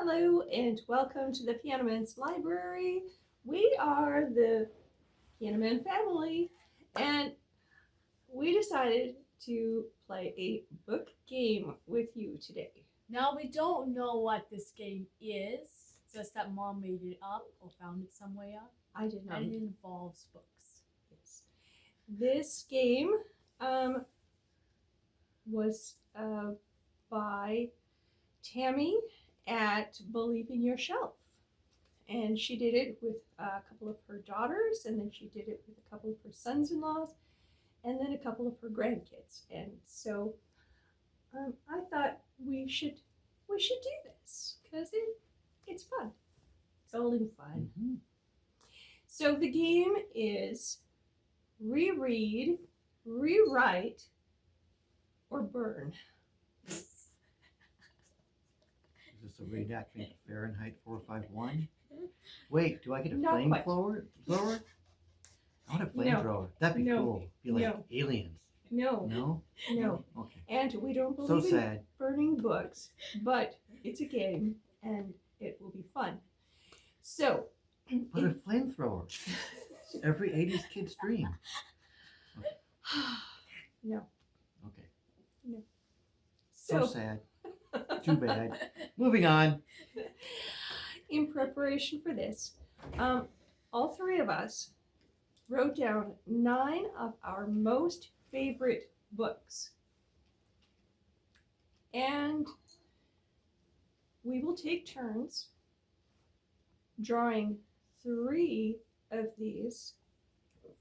Hello and welcome to the Piano Man's Library. We are the Piano Man family and we decided to play a book game with you today. Now we don't know what this game is, just that Mom made it up or found it somewhere. I did not. And it involves books. Yes. This game was by Tammy at Believe in Your Shelf. And she did it with a couple of her daughters, and then she did it with a couple of her sons-in-laws, and then a couple of her grandkids. And so I thought we should do this because it's fun. It's all in fun. Mm-hmm. So the game is reread, rewrite, or burn. Is this a reenactment of Fahrenheit 451? Wait, do I get a Not quite. flamethrower? I want a No. flamethrower. That'd be No. cool. Be like No. aliens. No, No? no. Okay. And we don't So believe in sad. burning books, but it's a game and it will be fun. So, But a flamethrower. It's every 80s kid's dream. no. Okay. So So, sad. Too bad. Moving on. in preparation for this, all three of us wrote down 9 of our most favorite books. And we will take turns drawing 3 of these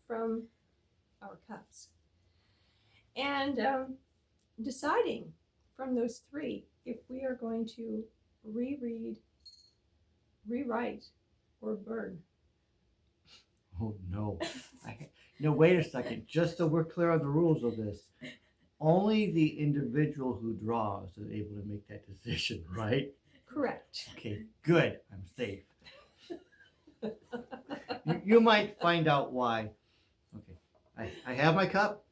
from our cups and deciding from those 3 if we are going to reread, rewrite, or burn. Oh no. No, wait a second. Just so we're clear on the rules of this. Only the individual who draws is able to make that decision, right? Correct. Okay, good. I'm safe. You might find out why. Okay, I have my cup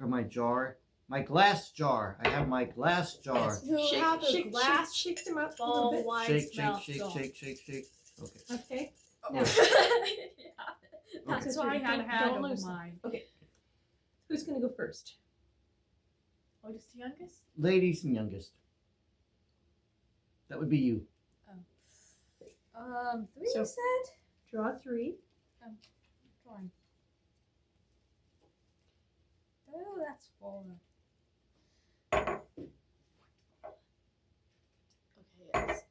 or my jar, my glass jar. I have my glass jar. You have a glass shake them up a ball little bit. wine Shake, smell shake, jar. shake, shake, shake. Okay. Okay. Yeah. That's Okay. why I had a Don't hand over lose them. mine. Who's going to go first? Oh, just the youngest? Ladies and youngest. That would be you. 3 So- you said? Draw 3. Drawing. Oh, that's 4. Okay, yes.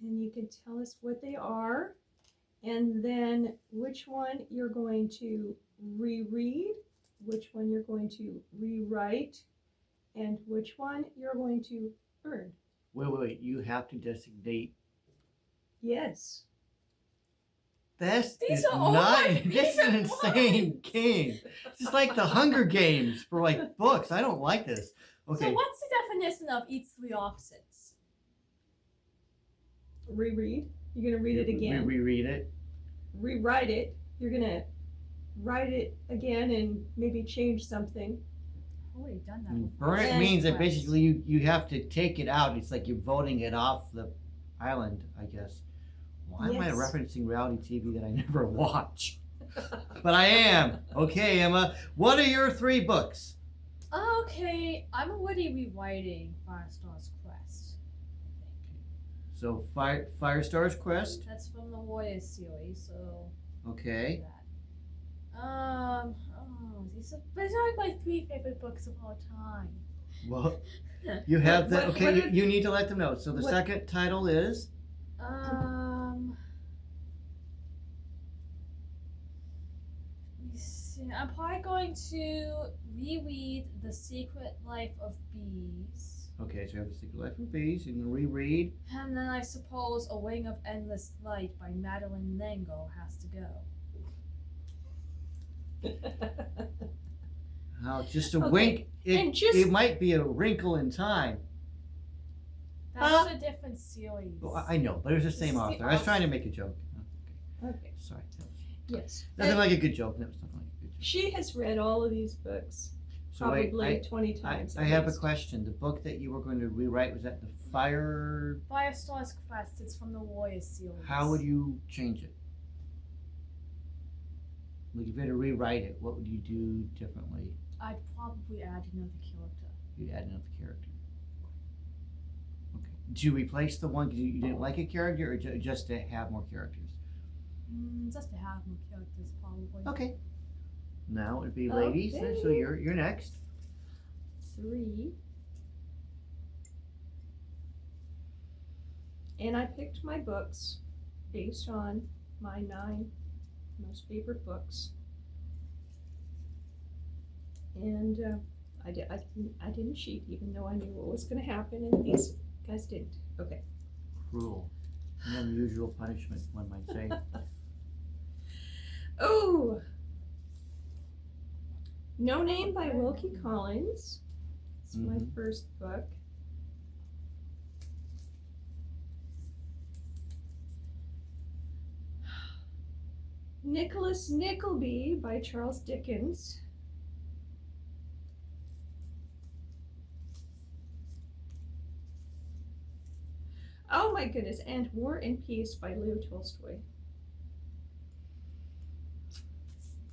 And you can tell us what they are, and then which one you're going to reread, which one you're going to rewrite, and which one you're going to burn. Wait. You have to designate. Yes. This These is are all not. mine. This is These an are insane mine. game. It's like the Hunger Games for like books. I don't like this. Okay. So what's the definition of each 3 options? Reread. You're going to read it again. We reread it. Rewrite it. You're going to write it again and maybe change something. I've already done that And before. burn it And- means that basically you have to take it out. It's like you're voting it off the island, I guess. Why am I Yes. referencing reality TV that I never watch? But I am. Okay, Emma. What are your 3 books? Okay, I'm already rewriting Firestar's Quest. So Firestar's Quest. That's from the Warriors series, so Okay. that. These are my 3 favorite books of all time. Well, you have the. What Okay, are- you need to let them know. So the what- second title is. Let me see. I'm probably going to reread The Secret Life of Bees. Okay, so you have the Secret Life of Bees. You can reread. And then I suppose A Wing of Endless Light by Madeline L'Engle has to go. Now, just a Okay, wink. and just- It might be a wrinkle in time. That's a different series. Well, I know, but it was the same This is the author. I was trying to make a joke. Okay. Sorry. Yes. Nothing And like a good joke. That was nothing like a good joke. she has read all of these books So wait, probably 20 times. I at have a least. question. The book that you were going to rewrite, was that the Fire? Firestar's Quest. It's from the Warrior series. How would you change it? Like if you had to rewrite it, what would you do differently? I'd probably add another character. You'd add another character. Okay. Did you replace the one because you didn't like a character, or just to have more characters? Just to have more characters, probably. Okay. Now it would be ladies. Okay. So you're next. 3. And I picked my books based on my 9 most favorite books. And I didn't cheat, even though I knew what was going to happen, and these guys didn't. Okay. Cruel. An unusual punishment, one might say. Oh! No Name by Wilkie Collins. It's my first book. Nicholas Nickleby by Charles Dickens. Oh my goodness, and War and Peace by Leo Tolstoy.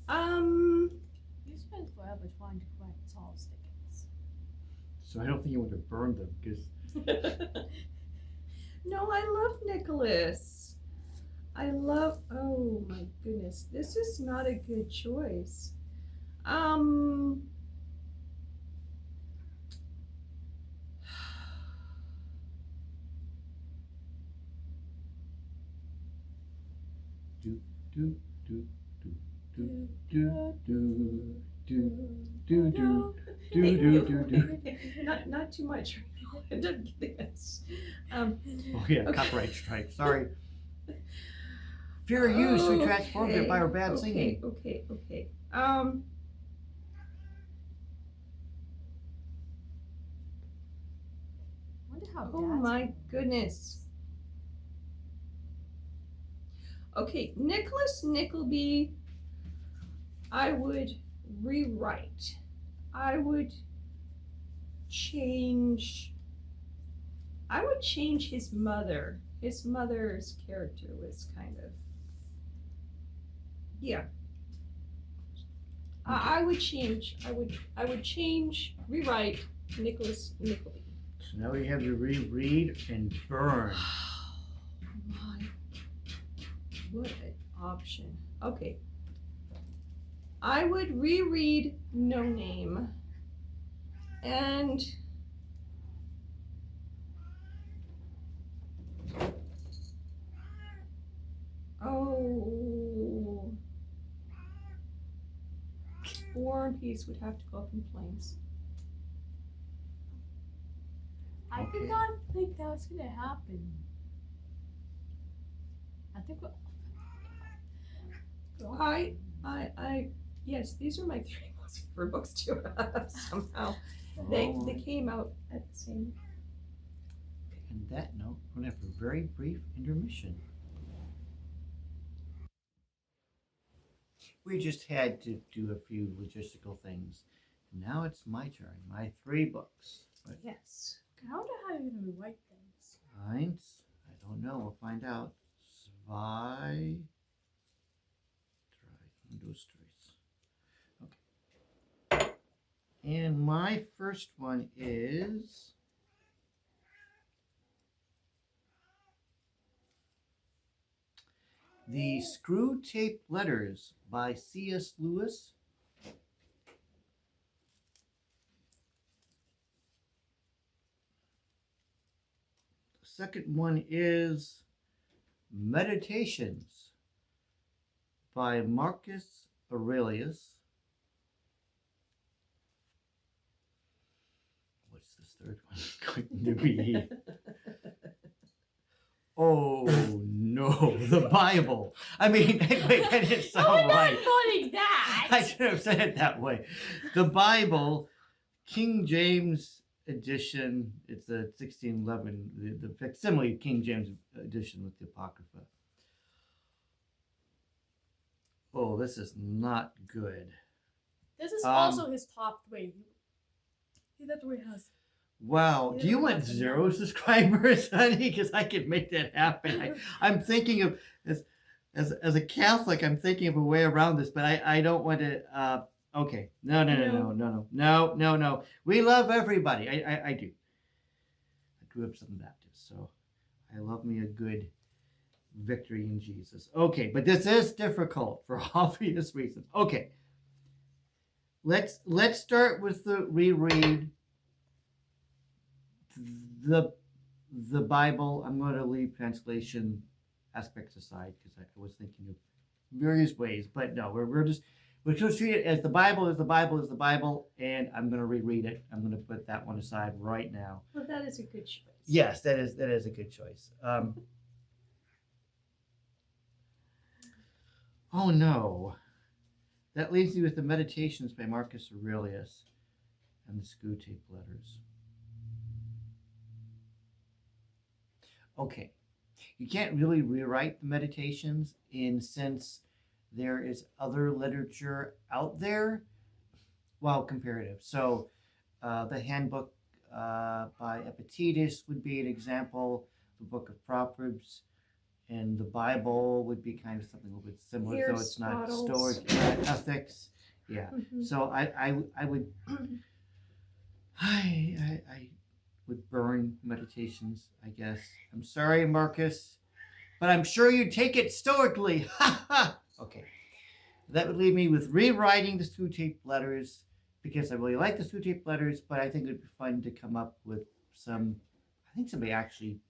You spent forever trying to correct Charles Dickens. So I don't think you want to burn them because No, I love Nicholas. Oh my goodness, this is not a good choice. do do do do do do do do do do do do. Not too much. I end up getting this. Oh yeah, Okay. copyright strike. Sorry. Fair use. We transformed it by our bad singing. Okay. Wonder how Oh Dad's my doing. goodness. Okay, Nicholas Nickleby, I would rewrite. I would change his mother. His mother's character was kind of, yeah. I would rewrite Nicholas Nickleby. So now we have to reread and burn. My, what an option. Okay. I would reread No Name and War and Peace would have to go up in flames. I Okay. did not think that was gonna happen. I think Yes, these are my 3 most favorite books too. Somehow they came out at the same. On that note, we're going to have a very brief intermission. We just had to do a few logistical things. Now it's my turn. My 3 books. But Yes. I wonder how you're gonna rewrite things. eins, I don't know. We'll find out. Zwei, drei, und dos, tres. Okay. And my first one is The Screw Tape Letters by C.S. Lewis. The second one is Meditations by Marcus Aurelius. What's this third one going to be? Oh no, the Bible. I mean, wait, that didn't sound right. Voting that. I should have said it that way. The Bible, King James edition. It's the 1611, the facsimile King James edition with the Apocrypha. Oh, this is not good. This is also his top 3. He literally has. Wow. He Do you literally want has 0 subscribers, honey? Because I can make that happen. I'm thinking of as a Catholic, I'm thinking of a way around this, but I don't want to. Okay. No. We love everybody. I do. I grew up Southern Baptist, so I love me a good victory in Jesus. Okay, but this is difficult for obvious reasons. Okay. Let's start with the reread. The Bible. I'm going to leave translation aspects aside because I was thinking of various ways, but no, we're just treat it as the Bible is the Bible is the Bible, and I'm going to reread it. I'm going to put that one aside right now. Well, that is a good choice. Yes, that is a good choice. Oh no, that leaves me with the Meditations by Marcus Aurelius and the Screwtape Letters. Okay, you can't really rewrite the Meditations in since there is other literature out there, well, comparative. So the handbook by Epictetus would be an example. The book of Proverbs and the Bible would be kind of something a little bit similar, though it's not Stoic ethics. Yeah. Mm-hmm. So I would I would burn Meditations, I guess. I'm sorry, Marcus, but I'm sure you take it stoically. Ha ha! Okay. That would leave me with rewriting the Screwtape Letters because I really like the Screwtape Letters, but I think it would be fun to come up with some. I think somebody actually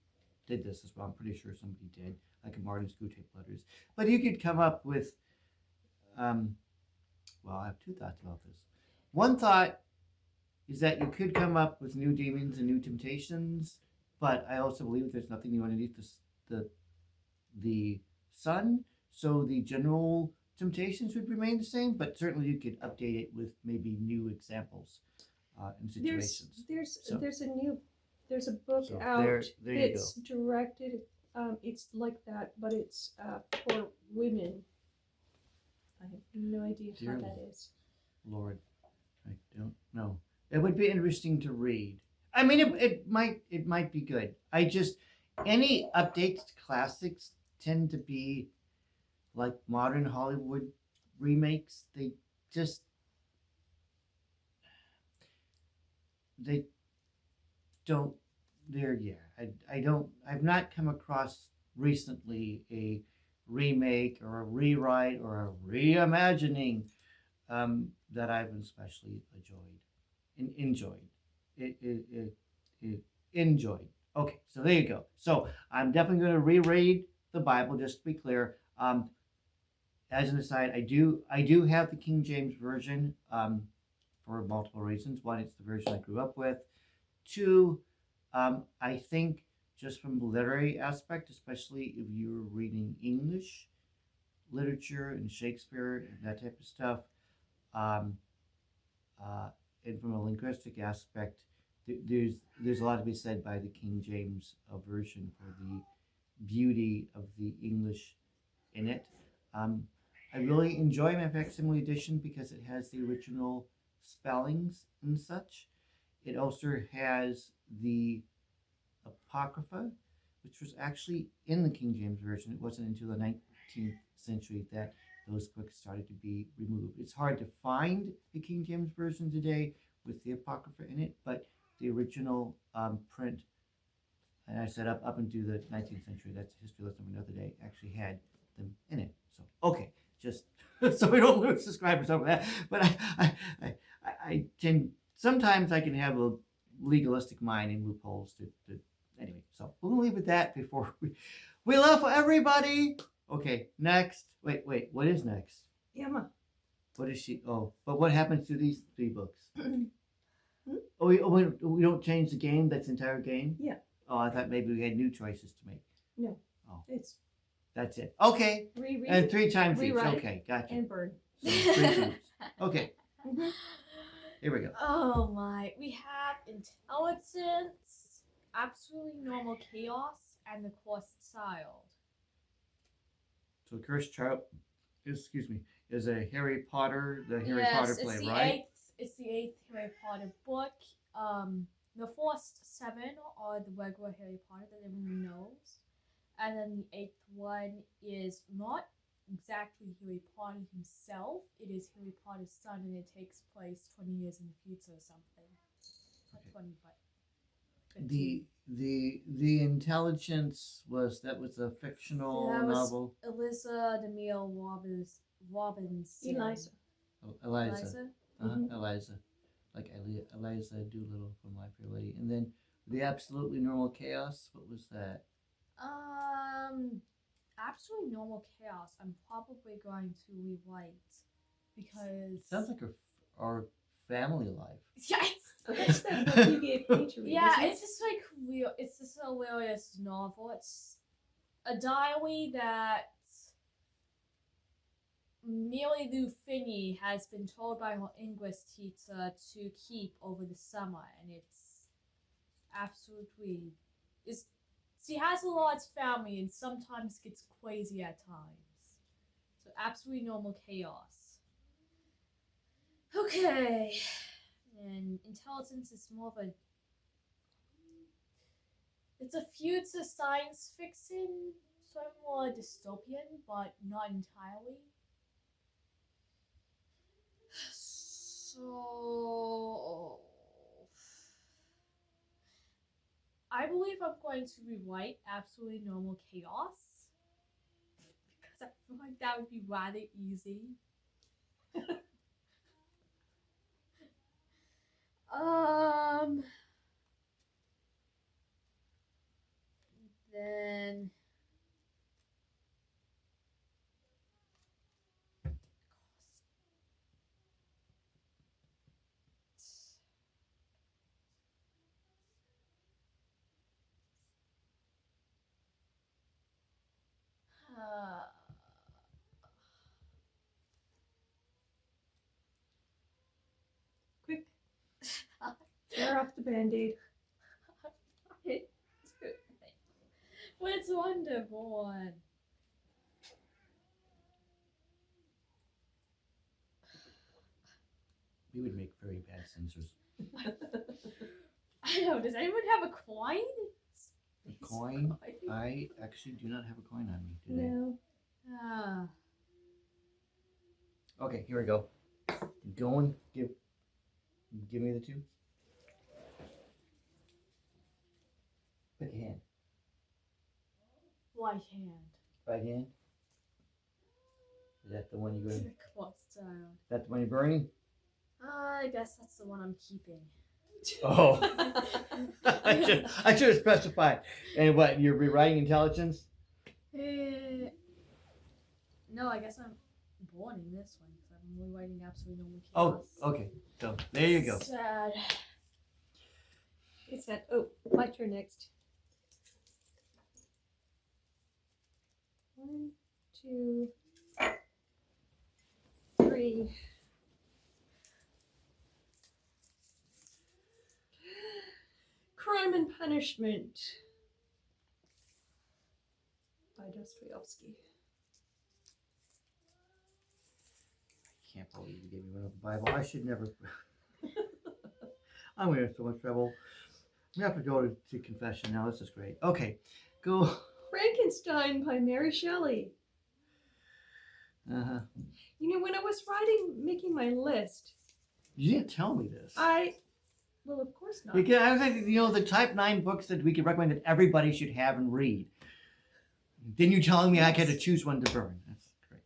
did this as well. I'm pretty sure somebody did, like a modern Screwtape Letters. But you could come up with. Well, I have 2 thoughts about this. One thought is that you could come up with new demons and new temptations, but I also believe there's nothing new underneath the sun, so the general temptations would remain the same, but certainly you could update it with maybe new examples and situations. There's a book So out there you that's directed. It's like that, but it's for women. I have no idea Dear how that is. Lord, I don't know. It would be interesting to read. I mean, it might be good. I just any updates to classics tend to be like modern Hollywood remakes. They don't. I've not come across recently a remake or a rewrite or a reimagining that I've especially enjoyed. Enjoyed. Okay, so there you go. So I'm definitely going to reread the Bible, just to be clear. As an aside, I do have the King James version for multiple reasons. One, it's the version I grew up with. 2, I think just from the literary aspect, especially if you're reading English literature and Shakespeare and that type of stuff, and from a linguistic aspect, there's a lot to be said by the King James version for the beauty of the English in it. I really enjoy my facsimile edition because it has the original spellings and such. It also has the Apocrypha, which was actually in the King James Version. It wasn't until the 19th century that those books started to be removed. It's hard to find the King James Version today with the Apocrypha in it, but the original print, and I said up into the 19th century, that's a history lesson for another day, actually had them in it. So, okay, just so we don't lose subscribers over that. But I tend, sometimes I can have a legalistic mind and loopholes to anyway, so we'll leave it at that before we love everybody. Okay, next. Wait, what is next? Emma. What is she? Oh, but what happens to these 3 books? We don't change the game, that's the entire game? Yeah. Oh, I thought maybe we had new choices to make. No. Oh. That's it. Okay. reread And 3 times each. rewrite, Okay, gotcha. and burn. So 3 times. Okay. Mhm. Here we go. Oh my. We have intelligence, absolutely normal chaos, and the cursed child. So cursed child. excuse me, is a Harry Potter, the Harry Yes, Potter it's play, the right? eighth. It's the eighth Harry Potter book. The first seven are the regular Harry Potter that everyone knows, and then the eighth one is not exactly Harry Potter himself. It is Harry Potter's son, and it takes place 20 years in the future or something. Not Okay. 20, but 15. The Intelligence was a fictional That was novel. Eliza DeMille Robinson. Eliza. Eliza. Mhm. Eliza. Like Eliza Doolittle from My Fair Lady. And then The Absolutely Normal Chaos. What was that? Absolutely Normal Chaos. I'm probably going to rewrite because Sounds like our family life. yeah, it's, Oh, that's that book you gave me to read. yeah, isn't it? it's just like real. It's just a hilarious novel. It's a diary that Millie Lou Finney has been told by her English teacher to keep over the summer, and it's absolutely is. She has a large family and sometimes gets crazy at times. So absolutely normal chaos. Okay, and Intelligence is more of a. It's a future science fiction, sort of more dystopian, but not entirely. So I believe I'm going to rewrite Absolutely Normal Chaos because I feel like that would be rather easy. Then Quick, tear off the Band-Aid. What's wonderful? We would make very bad censors. I know. Does anyone have a coin? A coin? I actually do not have a coin on me today. No. Ah. Okay, here we go. Go and give me the two. Pick a hand. White hand. Right hand. Is that the one you're going? The quartz child. That the one you're burning? I guess that's the one I'm keeping. Oh, I should have specified. And what, you're rewriting Intelligence? No, I guess I'm burning this one because I'm rewriting Absolutely Normal Oh, Chaos. okay. So there you go. Sad. It's that. Oh, my turn next. 1, 2, 3. Crime and Punishment by Dostoevsky. I can't believe you gave me one of the Bible. I should never. I'm in so much trouble. We have to go to confession now. This is great. Okay, go. Frankenstein by Mary Shelley. Uh-huh. You know, when I was making my list, You didn't tell me this. Well, of course not. Because I was like, the type 9 books that we could recommend that everybody should have and read. Then you telling me I had to choose one to burn. That's great.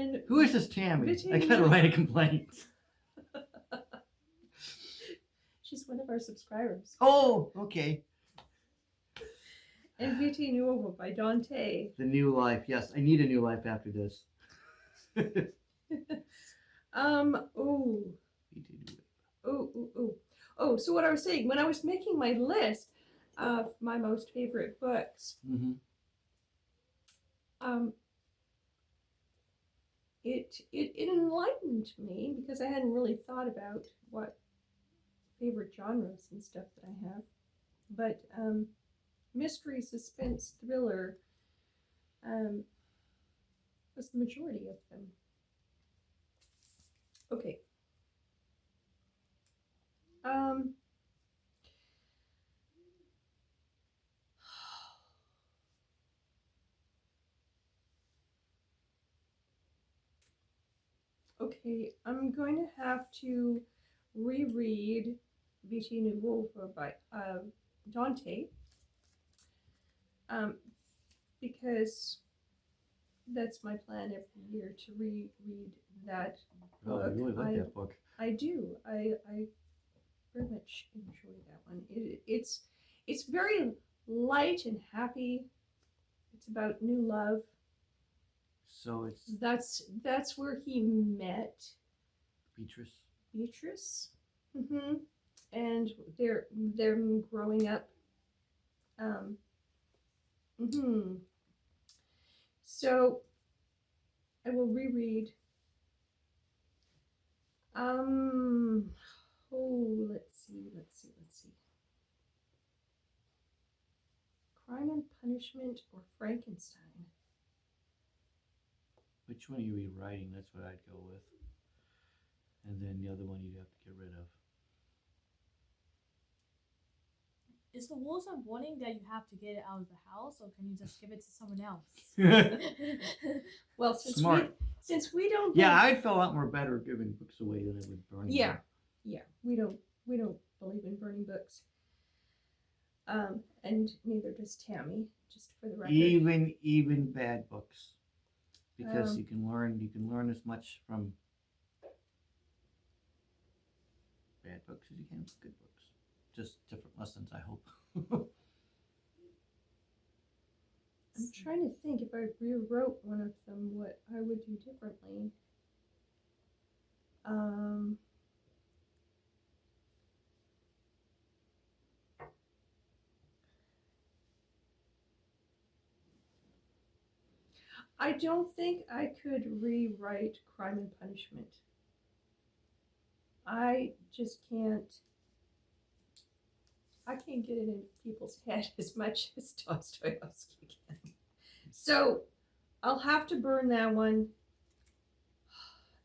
And Who is this Tammy? Betty. I gotta write a complaint. she's one of our subscribers. Oh, okay. And Vita Nuova by Dante. The new life. Yes, I need a new life after this. So what I was saying, when I was making my list of my most favorite books, Mm-hmm. it enlightened me because I hadn't really thought about what favorite genres and stuff that I have. But mystery, suspense, thriller, was the majority of them. Okay. Okay, I'm going to have to reread Vita Nuova by Dante, because that's my plan every year to reread that Oh, book. I really like that book. I do. I very much enjoy that one. It's very light and happy. It's about new love. So it's That's where he met Beatrice. And they're growing up. So I will reread. Let's see. Crime and Punishment or Frankenstein? Which one are you rewriting? That's what I'd go with. And then the other one you'd have to get rid of. Is the rules on warning that you have to get it out of the house, or can you just give it to someone else? Well, since we don't. Yeah, I'd feel a lot more better giving books away than I would burning them. Yeah, we don't believe in burning books. And neither does Tammy, just for the record. Even bad books, because you can learn as much from bad books as you can from good books. Just different lessons, I hope. I'm trying to think if I rewrote one of them, what I would do differently. I don't think I could rewrite Crime and Punishment. I just can't. I can't get it in people's head as much as Dostoevsky can. So I'll have to burn that one.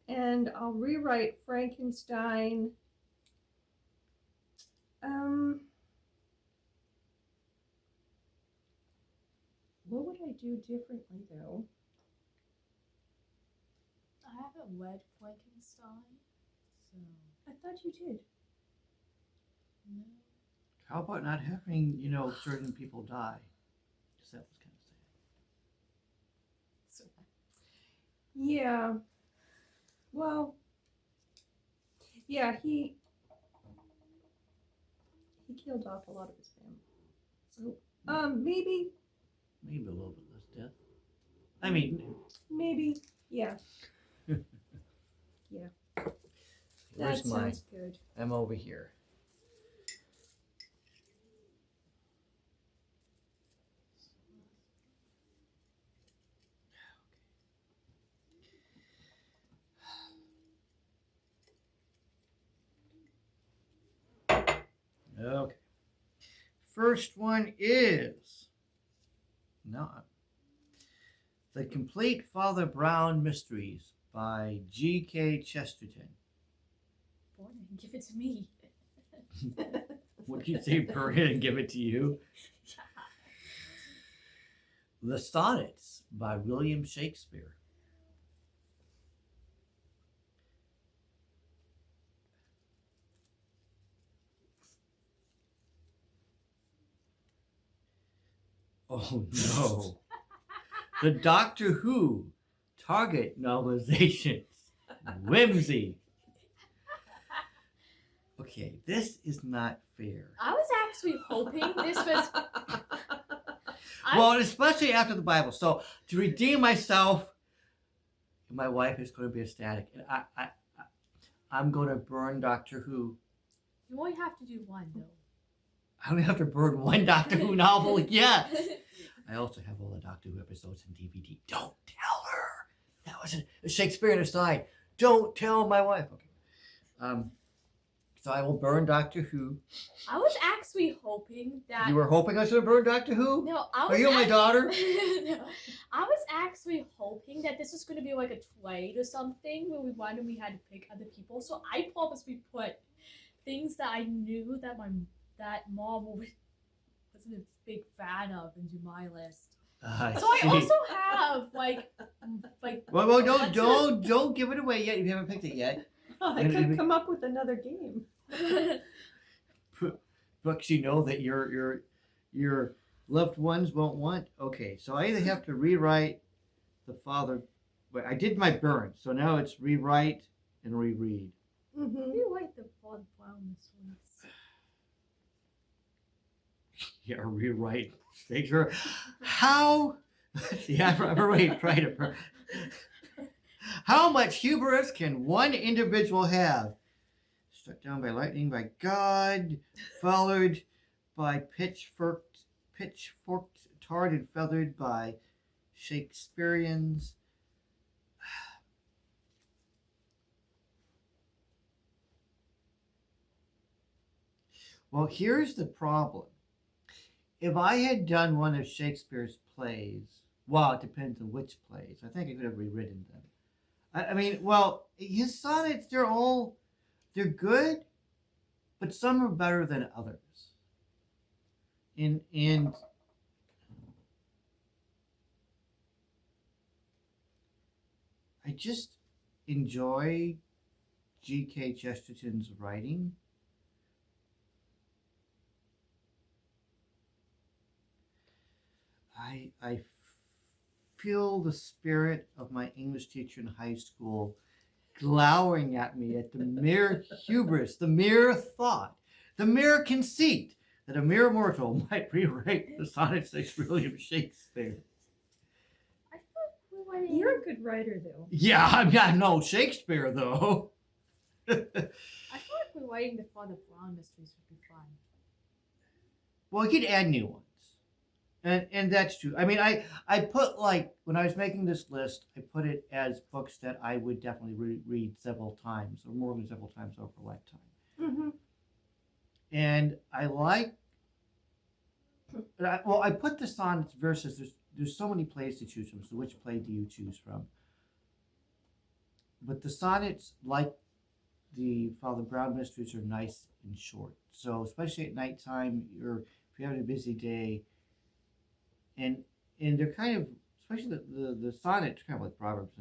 And I'll rewrite Frankenstein. What would I do differently though? I haven't read Frankenstein, so I thought you did. no. How about not having, certain people die? Because that was kind of sad. So, yeah. Well, yeah, he killed off a lot of his family. So, maybe Maybe a little bit less death. I mean, maybe, yeah. Yeah. where's That mine? sounds good. I'm over here. Okay. First one is not The Complete Father Brown Mysteries by G.K. Chesterton. Born and give it to me. Would you say burn it and give it to you? The Sonnets by William Shakespeare. Oh no. The Doctor Who Target novelizations. Whimsy. Okay, this is not fair. I was actually hoping this was. Well, especially after the Bible. So to redeem myself, my wife is going to be ecstatic, and I'm going to burn Doctor Who. You only have to do one though. I only have to burn one Doctor Who novel. Yes. I also have all the Doctor Who episodes in DVD. Don't tell her. That was a Shakespearean aside. Don't tell my wife. Okay. So I will burn Doctor Who. I was actually hoping that. You were hoping I should have burned Doctor Who? No, I was. Are you my daughter? No, I was actually hoping that this was going to be like a trade or something where we had to pick other people. So I purposely put things that I knew that mom wasn't a big fan of into my list. So I also have like. Well, don't give it away yet. You haven't picked it yet. Oh, I could come up with another game. Books you know that your loved ones won't want. Okay, so I either have to rewrite the father. But I did my burn, so now it's rewrite and reread. Mm-hmm. Rewrite the Father Brown mysteries. Yeah, rewrite. Make sure how. Yeah, I've tried it. How much hubris can one individual have? Struck down by lightning by God, followed by pitchforked, tarred and feathered by Shakespeareans. Well, here's the problem. If I had done one of Shakespeare's plays, well, it depends on which plays. I think I could have rewritten them. I mean, well, his sonnets, they're good, but some are better than others. And I just enjoy G.K. Chesterton's writing. I feel the spirit of my English teacher in high school glowering at me at the mere hubris, the mere thought, the mere conceit that a mere mortal might rewrite the sonnets of William Shakespeare. I thought You're a good writer, though. Yeah, I'm no Shakespeare, though. I feel like rewriting the Father Brown mysteries would be fun. Well, you could add new ones. And that's true. I mean, I put, like, when I was making this list, I put it as books that I would definitely read several times, or more than several times over a lifetime. Mm-hmm. And I like, I put this on versus there's so many plays to choose from. So which play do you choose from? But the sonnets, like the Father Brown mysteries, are nice and short. So especially at nighttime, if you're having a busy day, and they're kind of, especially the sonnets, kind of like Proverbs,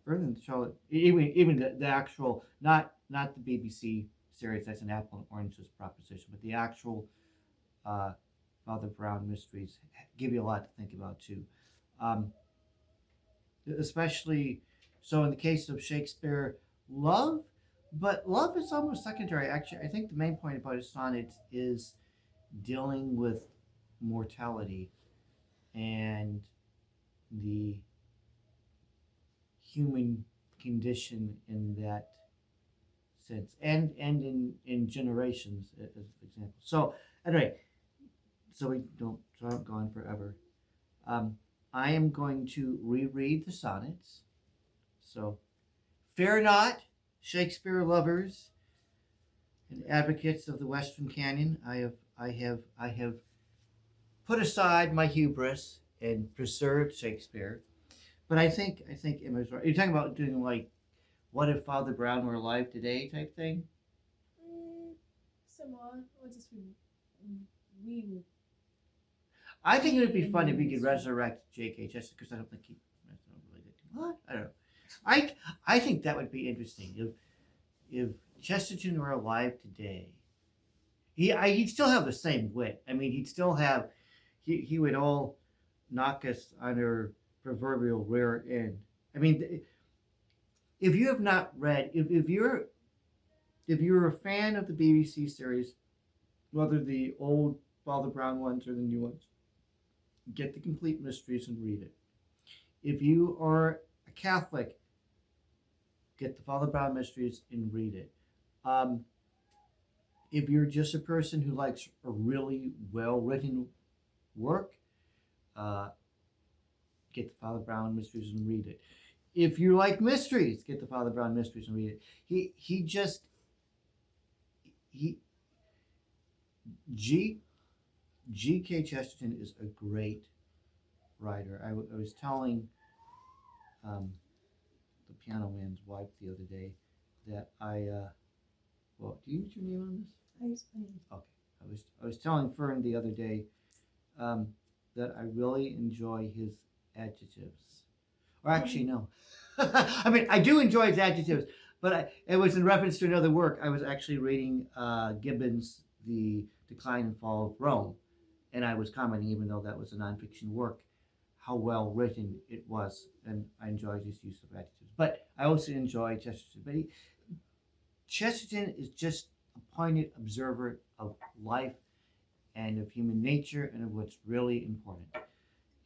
rather than Charlotte, even the actual, not the BBC series, that's an apple and oranges proposition, but the actual Father Brown mysteries give you a lot to think about too. Especially, so in the case of Shakespeare, but love is almost secondary. Actually, I think the main point about his sonnets is dealing with mortality and the human condition in that sense, and in generations, as an example. So anyway, so I'm gone forever. I am going to reread the sonnets. So, fear not, Shakespeare lovers and advocates of the Western Canon. I have put aside my hubris and preserved Shakespeare. But I think Emma's right. You're talking about doing like, what if Father Brown were alive today type thing? Similar. Or just we. I think it would be fun if we could resurrect J.K. Chesterton, because I don't think he. What? I don't know. I think that would be interesting if Chesterton were alive today. He'd still have the same wit. I mean, he'd still have. He would all knock us on our proverbial rear end. I mean, if you have not read, if you're a fan of the BBC series, whether the old Father Brown ones or the new ones, get the complete mysteries and read it. If you are a Catholic, get the Father Brown mysteries and read it. If you're just a person who likes a really well-written work, get the Father Brown mysteries and read it. If you like mysteries, get the Father Brown mysteries and read it. G.K. Chesterton is a great writer. I was telling the Piano Man's wife the other day that well, do you use your name on this? I use my name. Okay. I was telling Fern the other day that I really enjoy his adjectives. Or actually, no. I mean, I do enjoy his adjectives, but it was in reference to another work. I was actually reading Gibbon's The Decline and Fall of Rome, and I was commenting, even though that was a nonfiction work, how well written it was, and I enjoyed his use of adjectives. But I also enjoy Chesterton. But Chesterton is just a poignant observer of life and of human nature and of what's really important.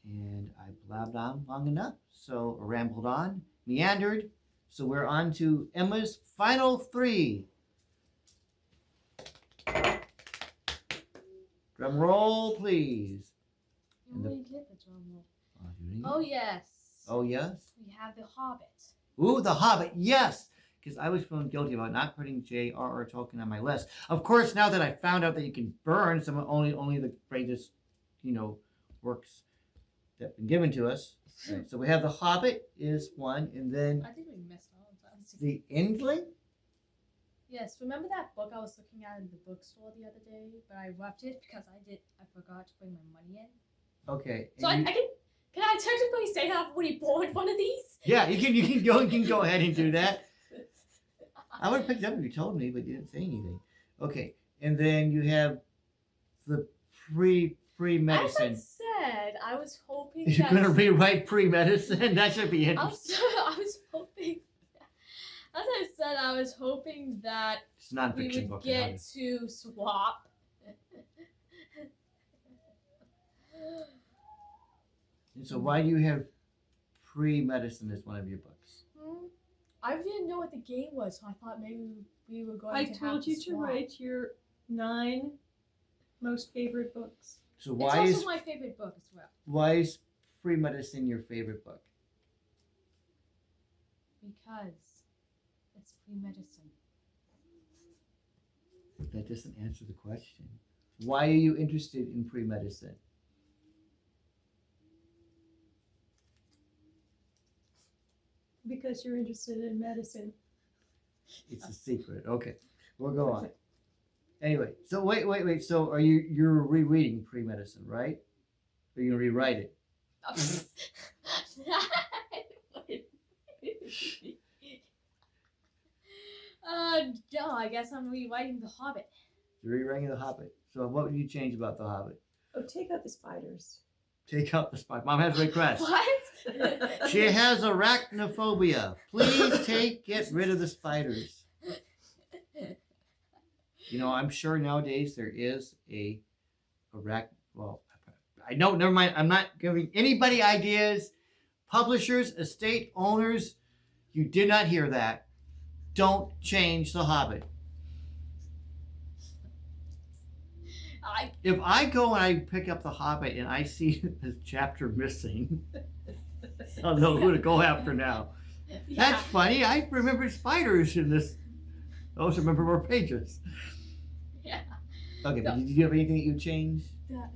And I blabbed on long enough, so I rambled on, meandered. So we're on to Emma's final three. Drum roll, please. You already did the drum roll. Oh, Oh, yes. oh, yes? We have The Hobbit. Ooh, The Hobbit, yes! Because I was feeling guilty about not putting J.R.R. Tolkien on my list. Of course, now that I found out that you can burn some only the greatest, works that have been given to us. Right, so we have The Hobbit is one, and then I think we missed all of them. The Endling? Yes, remember that book I was looking at in the bookstore the other day, but I left it because I forgot to bring my money in. Okay. So I can I technically say I've already bought one of these? Yeah, you can go ahead and do that. I would have picked it up if you told me, but you didn't say anything. Okay, and then you have the pre-medicine. As I said, I was hoping You're that going to rewrite pre-medicine? That should be interesting. I was hoping. As I said, I was hoping that It's a nonfiction we would book. get to swap. And so why do you have pre-medicine as one of your books? I didn't know what the game was, so I thought maybe we were going I to have told you to swap. write your 9 most favorite books. So It's why also is my favorite book as well. pre-medicine your favorite book? Because it's pre-medicine. That doesn't answer the question. Why are you interested in pre-medicine? Because you're interested in medicine. It's a secret. Okay, we'll go on. Anyway, so wait. So you're rereading pre-medicine, right? Or you gonna rewrite it? No, I guess I'm rewriting The Hobbit. You're rewriting The Hobbit. So what would you change about The Hobbit? Oh, take out the spiders. Take out the spider. Mom has a request. What? She has arachnophobia. Please get rid of the spiders. I'm sure nowadays there is well, I know, never mind. I'm not giving anybody ideas. Publishers, estate owners, you did not hear that. Don't change The Hobbit. If I go and I pick up The Hobbit and I see this chapter missing, I'll know who to go after now. Yeah. That's funny. I remember spiders in this. I also remember more pages. Yeah. Okay, but did you have anything that you changed?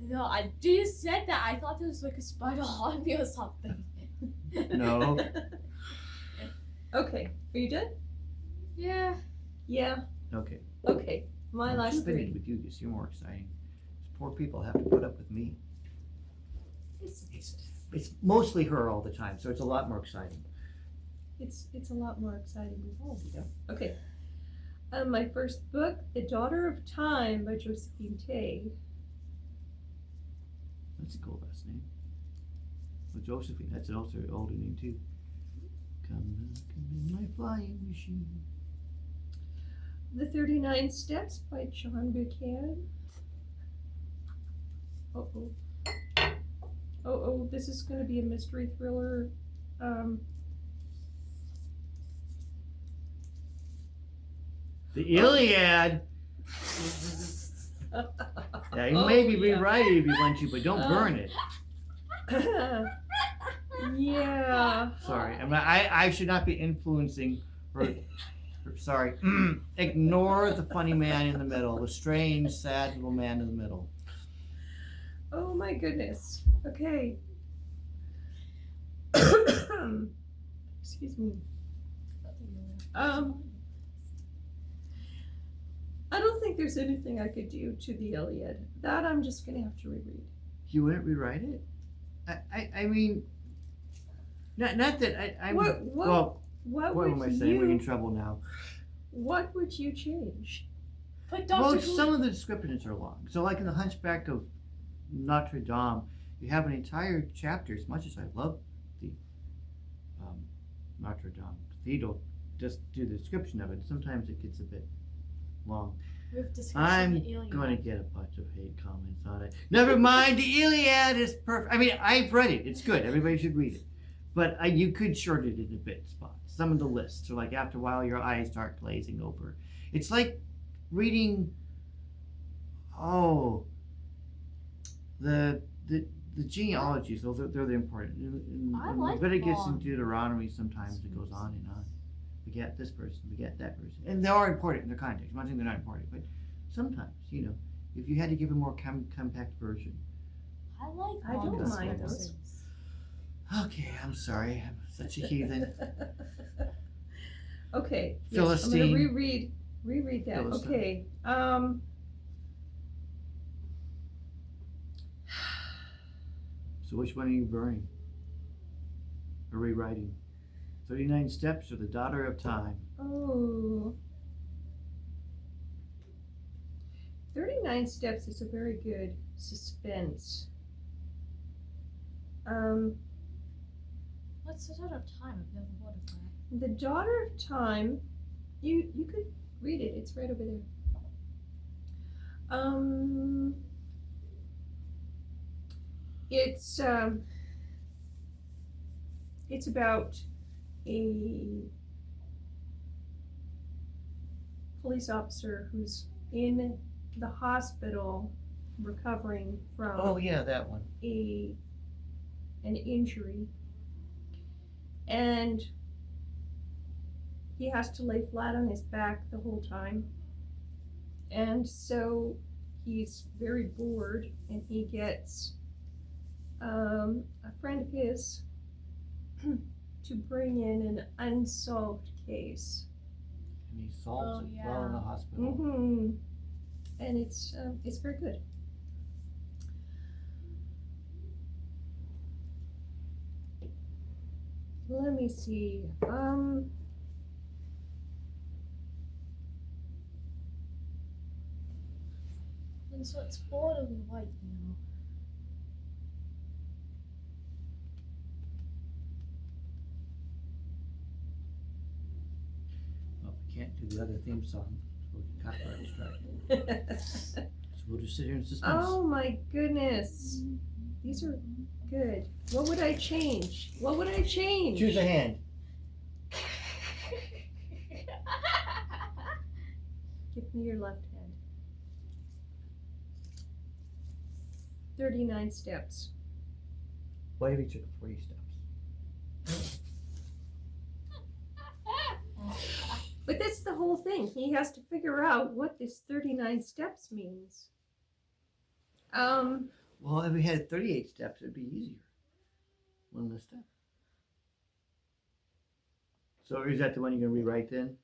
No, I just said that. I thought there was like a spider on me or something. No. Okay, are you done? Yeah. Yeah. Okay. Okay, my I'm last spinning 3. with you because you're more exciting. These poor people have to put up with me. It's mostly her all the time, so it's a lot more exciting. It's a lot more exciting with all of you. Yeah. Okay. My first book, The Daughter of Time by Josephine Tay. That's a cool last name. Well, Josephine, that's also an older name too. Come in my flying machine. The 39 Steps by John Buchanan. Oh, this is going to be a mystery thriller. The Iliad. Yeah, you maybe rewrite it if you want to, but don't burn it. Yeah. Sorry, I should not be influencing her Sorry. Ignore the funny man in the middle, the strange, sad little man in the middle. Oh my goodness. Okay. Excuse me. I don't think there's anything I could do to the Iliad. That I'm just gonna have to reread. You wouldn't rewrite it? I mean, not that I'm. What Well, what what would am I saying? We're in you trouble now. what would you change? But Well, Doctor Who. some of the descriptions are long. So, like in the Hunchback of Notre Dame, you have an entire chapter. As much as I love the Notre Dame Cathedral, just do the description of it. Sometimes it gets a bit long. With discussing I'm the Iliad. going to get a bunch of hate comments on it. Never mind, the Iliad is perfect. I mean, I've read it. It's good. Everybody should read it. But you could shorten it in a bit spots. Some of the lists are like after a while your eyes start glazing over. It's like reading, the genealogies. They're the important. I like Leviticus and long. Deuteronomy, sometimes it goes on and on. Beget this person, beget that person. And they are important in their context. I'm not saying they're not important, but sometimes, if you had to give a more compact version. I like I long don't mind descriptions. Okay, I'm sorry. I'm such a heathen. Okay. Yes, I'm Philistine. gonna reread that. Philistine. Okay. So which one are you burning? Or rewriting? 39 Steps or The Daughter of Time? Oh. 39 Steps is a very good suspense. What's the sort of time? I've never heard of that. The Daughter of Time, you could read it. It's right over there. It's about a police officer who's in the hospital recovering from Oh, yeah, that one. an injury, and he has to lay flat on his back the whole time, and so he's very bored, and he gets a friend of his to bring in an unsolved case. And he solves Oh, it while in the yeah. hospital. Mm-hmm. And it's very good. Let me see. And so it's borderly white now. Well, we can't do the other theme song, so we can copyright strike. So we'll just sit here in suspense. Oh my goodness. These are good. What would I change? What would I change? Choose a hand. Give me your left hand. 39 steps. What if he took 40 steps? But that's the whole thing. He has to figure out what this 39 steps means. Well, if we had 38 steps, it'd be easier. One less step. So is that the one you're going to rewrite then?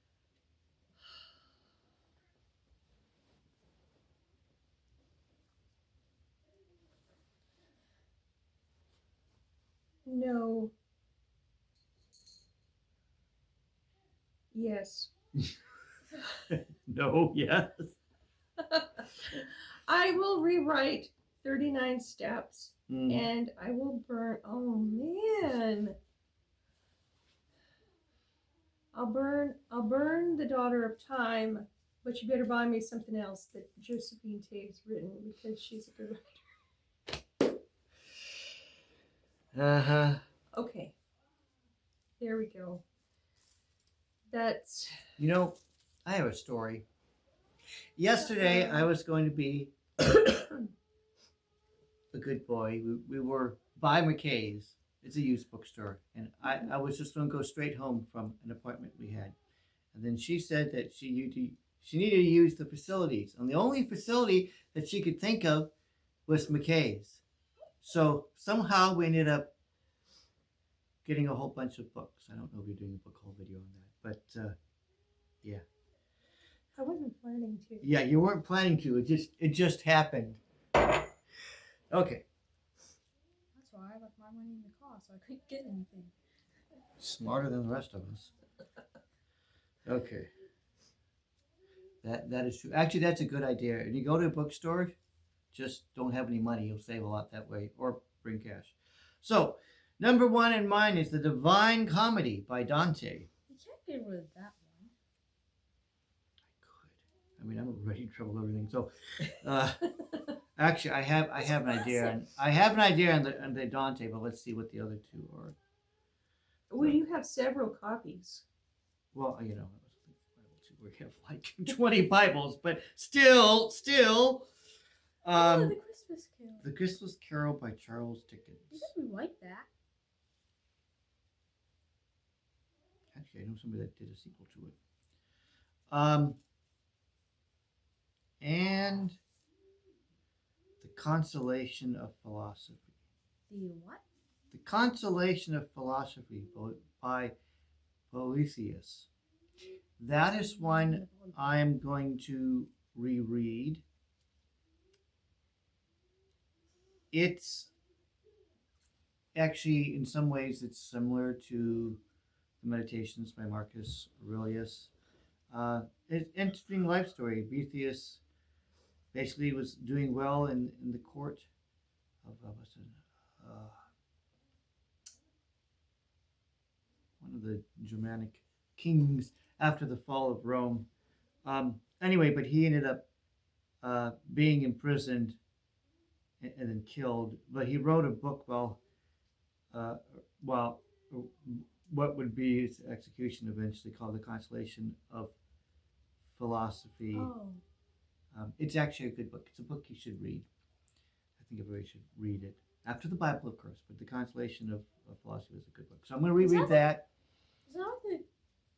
No. Yes. No, yes. I will rewrite 39 steps Mm. and I will burn. Oh man. I'll burn The Daughter of Time, but you better buy me something else that Josephine Tave's written because she's a good writer. Uh-huh. Okay. There we go. That's I have a story. Yesterday, I was going to be a good boy. We were by McKay's. It's a used bookstore. And I was just going to go straight home from an appointment we had. And then she said that she needed to use the facilities. And the only facility that she could think of was McKay's. So somehow we ended up getting a whole bunch of books. I don't know if you're doing a book haul video on that, but yeah. I wasn't planning to. Yeah, you weren't planning to. It just happened. Okay. That's why I left my money in the car, so I couldn't get anything. Smarter than the rest of us. Okay. That is true. Actually, that's a good idea. When you go to a bookstore, just don't have any money. You'll save a lot that way, or bring cash. So, number 1 in mine is The Divine Comedy by Dante. You can't get rid of that one. I mean, I'm already in trouble with everything. So, actually, I have an idea. I have an idea on the Dante, but let's see what the other two are. Well, you have several copies. Well, you know, we have like 20 Bibles, but still. The Christmas Carol. The Christmas Carol by Charles Dickens. You didn't rewrite that. Actually, I know somebody that did a sequel to it. And The Consolation of Philosophy. The what? The Consolation of Philosophy by Boethius. That is one I'm going to reread. It's actually, in some ways, it's similar to the Meditations by Marcus Aurelius. It's an interesting life story. Boethius basically was doing well in the court of one of the Germanic kings after the fall of Rome. Anyway, but he ended up being imprisoned and then killed. But he wrote a book while what would be his execution eventually, called The Consolation of Philosophy. Oh. It's actually a good book. It's a book you should read. I think everybody should read it. After the Bible, of course, but The Consolation of Philosophy is a good book. So I'm going to reread that. Is that the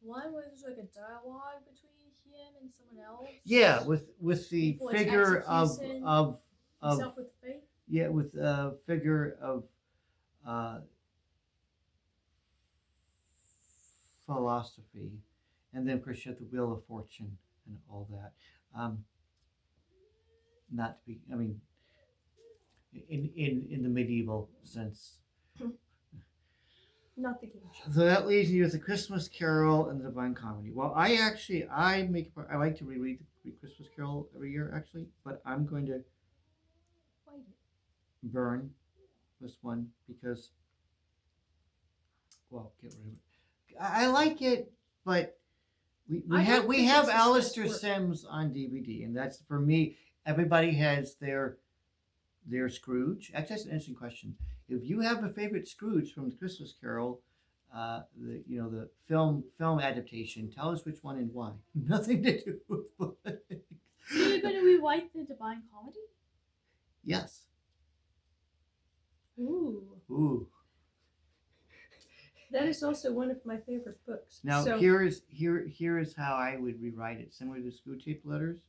one where there's like a dialogue between him and someone else? Yeah, with the Before his figure of Himself with faith? yeah, with a figure of philosophy, and then of course you have the Wheel of Fortune and all that. Not to be, I mean, in the medieval sense. Not the game show. So that leaves you with The Christmas Carol and The Divine Comedy. Well, I like to reread the Christmas Carol every year, actually, but I'm going to burn this one because, well, get rid of it. I like it, but we have Alistair Sims on DVD, and that's, for me, everybody has their Scrooge. Actually, that's an interesting question. If you have a favorite Scrooge from The Christmas Carol, the film adaptation, tell us which one and why. Nothing to do with politics. So you're going to rewrite the Divine Comedy? Yes. Ooh. That is also one of my favorite books. Now, so, here is how I would rewrite it, similar to Screwtape Tape Letters.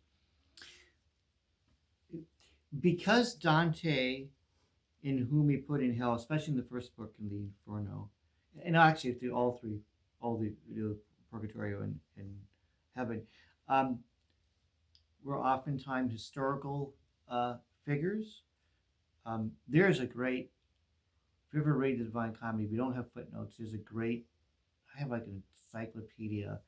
Because Dante, in Whom He Put in Hell, especially in the first book in the Inferno, and actually through all the Purgatorio and Heaven, were oftentimes historical figures. There's a great, if you ever read the Divine Comedy, if you don't have footnotes, I have like an encyclopedia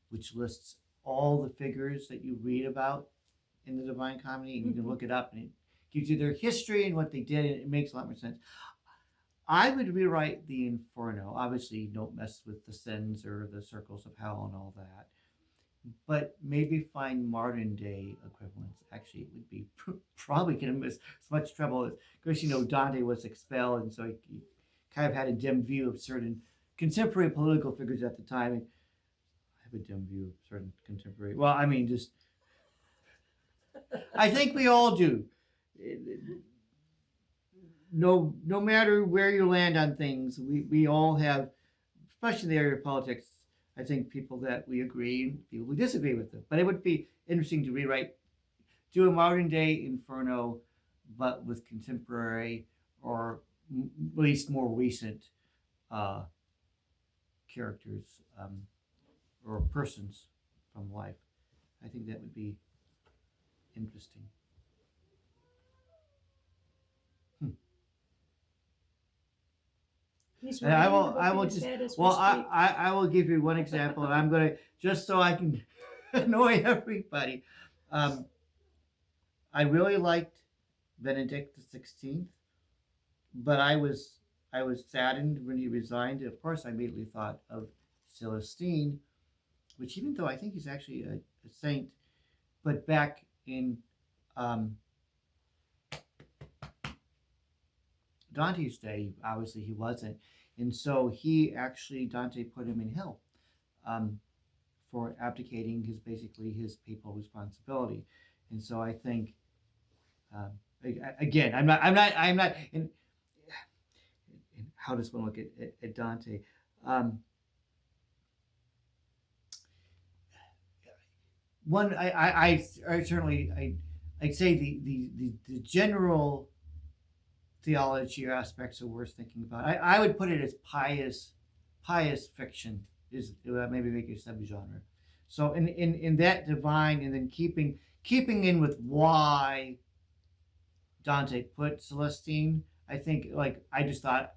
which lists all the figures that you read about in the Divine Comedy, and you can look it up, and it gives you their history and what they did, and it makes a lot more sense. I would rewrite the Inferno. Obviously, don't mess with the sins or the circles of hell and all that, but maybe find modern day equivalents. Actually, it would be probably going to miss as much trouble as, because Dante was expelled, and so he kind of had a dim view of certain contemporary political figures at the time. And I have a dim view of certain contemporary. Well, I mean, just I think we all do. No matter where you land on things, we all have, especially in the area of politics, I think people that we agree and people we disagree with them. But it would be interesting to rewrite, do a modern day Inferno, but with contemporary or at least more recent characters or persons from life. I think that would be interesting. He's And I writing will. the book I in will his just. head as we Well, speak. I will give you one example, and I'm gonna just so I can annoy everybody. I really liked Benedict XVI, but I was saddened when he resigned. Of course, I immediately thought of Celestine, which even though I think he's actually a saint, but back in Dante's day, obviously he wasn't, and so Dante put him in hell for abdicating his papal responsibility, and so I think again, I'm not in how does one look at Dante? One, I certainly I'd say the general theology or aspects are worth thinking about. I would put it as pious fiction is maybe make a subgenre. So in that divine, and then keeping in with why Dante put Celestine, I think I just thought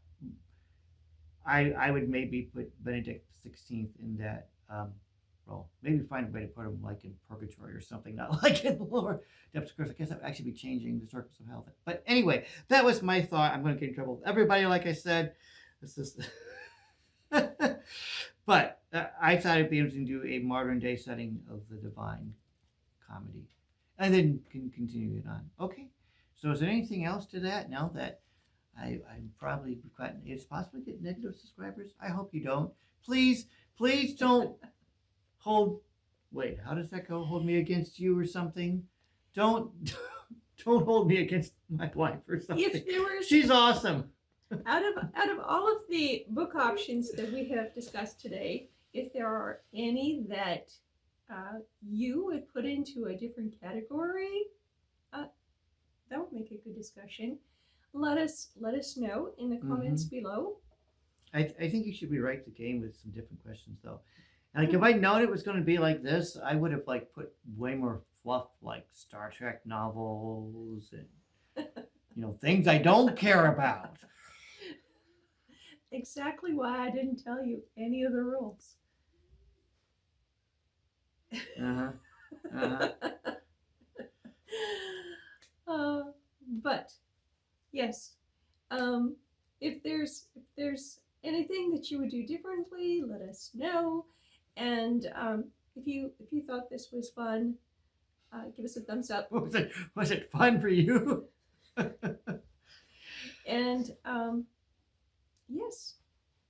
I would maybe put Benedict XVI in that role. Maybe find a way to put him like in purgatory or something, not like in the lower depths of course. I guess that would actually be changing the circles of hell. But anyway, that was my thought. I'm going to get in trouble with everybody, like I said. This is but I thought it'd be interesting to do a modern day setting of the Divine Comedy, and then can continue it on. Okay. So is there anything else to that? Now that I'm probably it's possible to get negative subscribers. I hope you don't. Please don't wait, how does that go? Hold me against you or something? Don't hold me against my wife or something. If there was, She's awesome. out of all of the book options that we have discussed today, if there are any that you would put into a different category, that would make a good discussion. Let us know in the comments below. I think you should rewrite the game with some different questions though. Like if I known it was going to be like this, I would have put way more fluff, like Star Trek novels and things I don't care about. Exactly why I didn't tell you any of the rules. But yes, if there's anything that you would do differently, let us know. And if you thought this was fun, give us a thumbs up. Was it fun for you? And yes,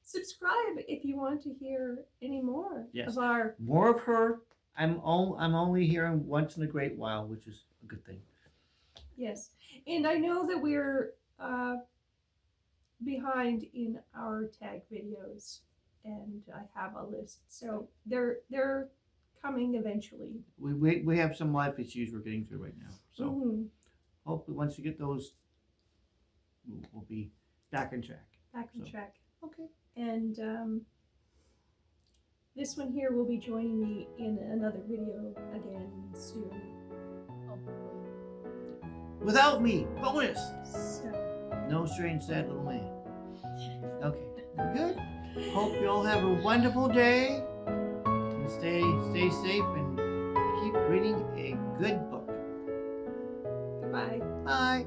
subscribe if you want to hear any more of our more of her. I'm only hearing once in a great while, which is a good thing. Yes, and I know that we're behind in our tag videos, and I have a list, so they're coming eventually. We have some life issues we're getting through right now, so hopefully once we get those, we'll be back on track. Track. Okay. And this one here will be joining me in another video again soon. Without me, bonus. So, No strange, sad little man. Okay, good. Hope you all have a wonderful day. And stay safe and keep reading a good book. goodbye. Bye.